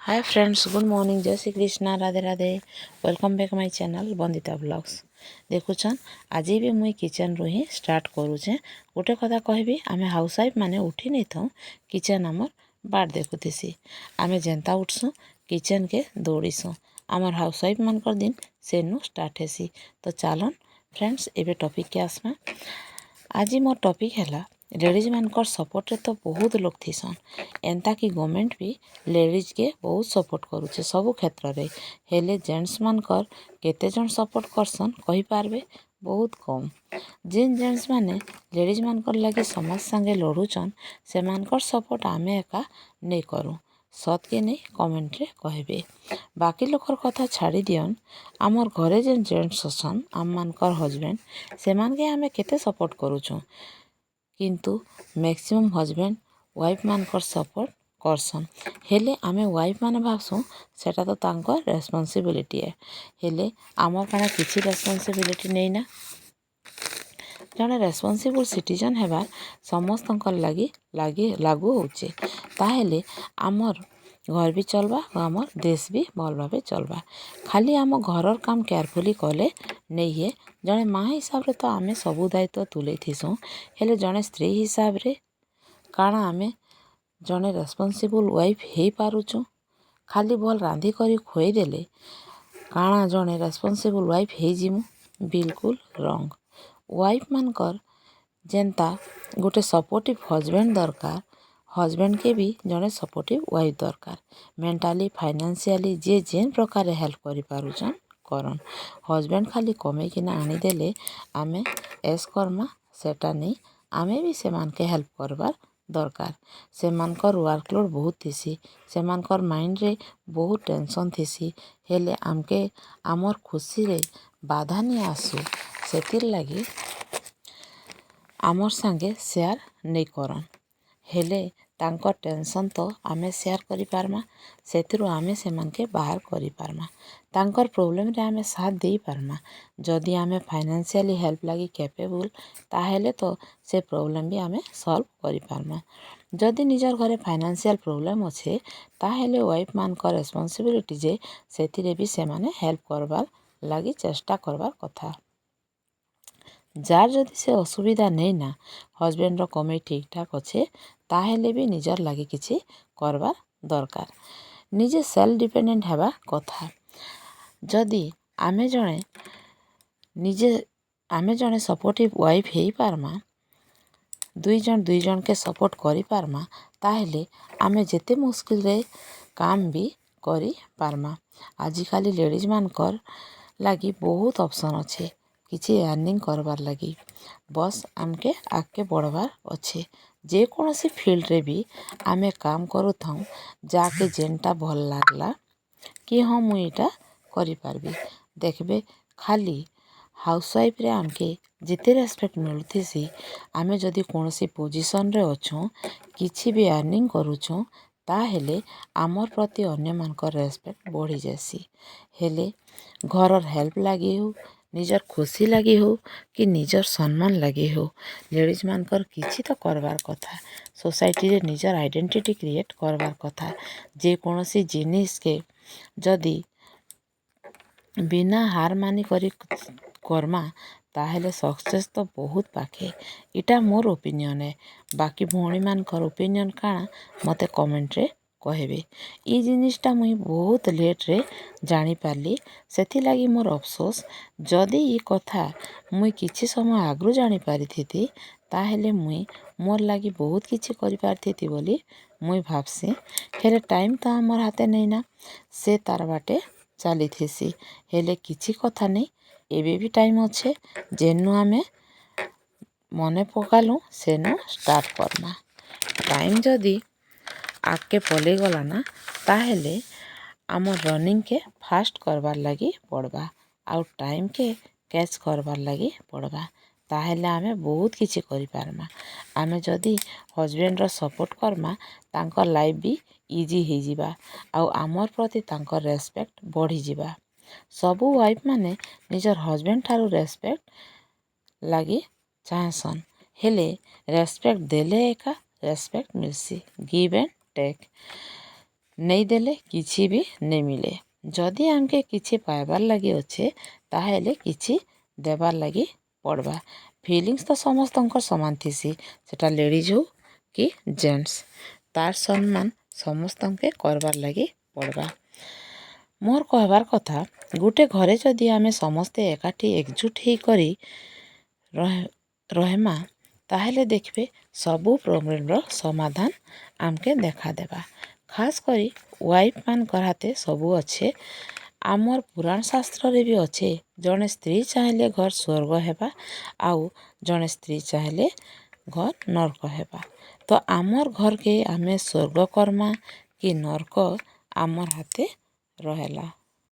Hi friends, good morning, जय Shri Krishna, Radhe Radhe. Welcome back my channel Bandita vlogs. देखुछन आज भी मुई किचन रू ही स्टार्ट करूचे। गोटे कथा कहबी, आमे हाउस वाइफ माने उठी नहीं था किचन आमर बाट देखुतीसी। आमे जेंता उठसु किचन के दौड़ीसु। आमर हाउस वाइफ मानकर दिन सेनु स्टार्ट हेसी। तो चलन फ्रेंड्स एबे टॉपिक के आसमा। आज मोर टॉपिक है लेडीज मानकर सपोर्ट रे तो बहुत लोग थीसन। एंता कि गवर्नमेंट भी लेडीज के बहुत सपोर्ट करूचे सबु क्षेत्र रे। हेले जेंट्स मानकर केते जन सपोर्ट करसन कहि पारबे? बहुत कम। जिन जेंट्स माने लेडीज मानकर लगी समाज संगे लड़ुचन से मानकर सपोर्ट आमे एका नहीं करूँ। सत के नहीं कमेंट रे कहबे। बाकी लोकर कथा छाड़ी दियन। आमर घरे जेन जेंट्स असन आम मानकर हजबैंड से मान के आमे केते सपोर्ट करूछुं। किंतु मैक्सिमम हजबैंड वाइफ मानकर सपोर्ट करसन। हेले आमे वाइफ माने भावसुं सेटा तो तांकर रेस्पॉन्सिबिलिटी है। हेले आमर काना किछि रेस्पॉन्सिबिलिटी नहीं ना। जड़े रेस्पॉन्सिबल सिटीजन हेबार समस्तंकर लागी लागू होचे। ताहेले आमर घर भी चलबा और आमर देश भी भल भावे चलबा। खाली आम घरर काम केयरफुली कले नहीं है। जड़े माँ हिसाब रे तो आमे सबु दायित्व तुले थीसुं। हेले जड़े स्त्री हिसाब रे काना आमे जड़े रेस्पॉन्सिबल वाइफ हे पारुचुं। खाली भल रांधी करी खोई देले काना जड़े रेस्पॉन्सिबल वाइफ हे जिमु? बिल्कुल रॉन्ग। वाइफ मानकर जेंता गोटे सपोर्टिव हजबैंड दरकार, हजबैंड के भी जड़े सपोर्टिव वाइफ दरकार। मेंटाली फाइनेंशियली जे जेन प्रकार हेल्प करि पारुचन करन। हजबैंड खाली कमे किना आनी देले आमे एस करमा सेटा नहीं। आमे भी से मान के हेल्प करबार दरकार। से मानकर वर्कलोड बहुत थीसी। से मानकर माइंड रे बहुत टेंशन थीसी। हेले आमके आमर खुशी रे बाधा नहीं आसू सेतिर लगी आमर संगे शेयर नहीं करन। हेले तांकर टेंशन तो आमे शेयर करि पारमा। सेतिरु आमे से मान के बाहर करि पारमा। तांकर प्रॉब्लम रे आमे साथ देई पारमा। जदि आमे फाइनेंशियली हेल्प लगी कैपेबल ताहेले तो से प्रॉब्लम भी आमे सॉल्व करि पारमा। जदि निजर घरे फाइनेंशियल प्रॉब्लम अच्छे ताहेले वाइफ मानकर रेस्पॉन्सिबिलिटी जे सेतिरे भी से माने हेल्प करबार लगी चेष्टा करबार कथा। जार जदि से असुविधा नहीं ना हजबैंड रो कमाई ठीक ठाक अच्छे ताहेले भी निजर लगी किछि करबार दरकार। निजे सेल्फ डिपेंडेंट हेबा कथा। जदि आमे जड़े सपोर्टिव वाइफ हे पारमा, दुई जन के सपोर्ट करि पारमा ताहेले आमे जेते मुश्किल रे काम भी करि पारमा। आजिकाली लेडीज मानकर लगी बहुत ऑप्शन अच्छे किछि अर्निंग करबार लगी। बस आमके आगे बढ़वार अच्छे। जे कौनसी फील्ड रे भी आमे काम करू थाऊ जाके जेनटा भल लागला कि हाँ मुई एटा करि पारबी। देखबे खाली हाउसवाइफ रे आमके जिते रेस्पेक्ट मिलुथिसी आमे जदि कौनसी पोजीशन रे अछूं किछि भी अर्निंग करूछूं ताहेले आमर प्रति अन्य मानकर रेस्पेक्ट बढ़ी जासी। हेले घरर हेल्प लगी हो, निजर खुशी लगी हो कि निजर सम्मान लगी हो, लेडीज मानकर किछि तो करबार कथा। सोसाइटी रे निजर आइडेंटिटी क्रिएट करबार कथा। जे कौनसी जिनिस के जदि बिना हार मानी करी करमा ताहेले सक्सेस तो बहुत पाखे। इटा मोर ओपिनियन है। बाकी भौणी मानकर ओपिनियन काना मते कमेंट रे कहबे। ई जिनिसटा मुई बहुत लेट रे जानी पारली सेथि लगी मोर अफसोस। जदि ई कथा मुई किछि समय आगु जानी पारिथिति ताहेले मुई मोर लगी बहुत किछि करि पारथिति बोली मुई भाबसी। हेले टाइम तो आमर हाथे नहीं ना, से तार बाटे चली थीसी। हेले किछि कथा नहीं, एबे भी टाइम अच्छे। जेनु आमे मने पकालु सेनु स्टार्ट करमा। टाइम जदि आगे पलि गला ना ताहेले आमर रनिंग के फास्ट करबार लगी पड़बा। आउ टाइम के कैच करबार लगी पड़बा। ताहेले आमे बहुत किछि करि पारमा। आमे जदि हजबैंड रो सपोर्ट करमा तांकर लाइफ भी इजी हे जिबा। आउ आमर प्रति तांकर रेस्पेक्ट बढ़ी जिबा। सबु वाइफ माने निजर हजबैंड ठारू रेस्पेक्ट लगी चाहसन। हेले रेस्पेक्ट देले एका रेस्पेक्ट मिलसी। Give and take. नहीं देले किछि भी नहीं मिले। जदि आमके किछि पाइबार लगी अच्छे ताहेले किछि देबार लगी पड़वा। फिलिंग्स तो समस्तंकर समान थीसी, सेटा लेडीज हो कि जेंट्स, तार सम्मान समस्तंके करबार लगी पड़वा। मोर कहबार कथा, गोटे घरे जदि आमे समस्ते एकाठी एकजुट ही करी रहेमा ताहेले देखबे सबू प्रॉब्लम समाधान आमके देखा देबा। खास करी वाइफ मानकर हाथे सबू अच्छे। आमर पुराण शास्त्र रे भी अच्छे, जड़े स्त्री चाहेले घर स्वर्ग हेबा आउ जड़े स्त्री चाहेले घर नरक हेबा। तो आमर घर के आमे स्वर्ग कर्मा कि नरक आमर हाथे रहेला।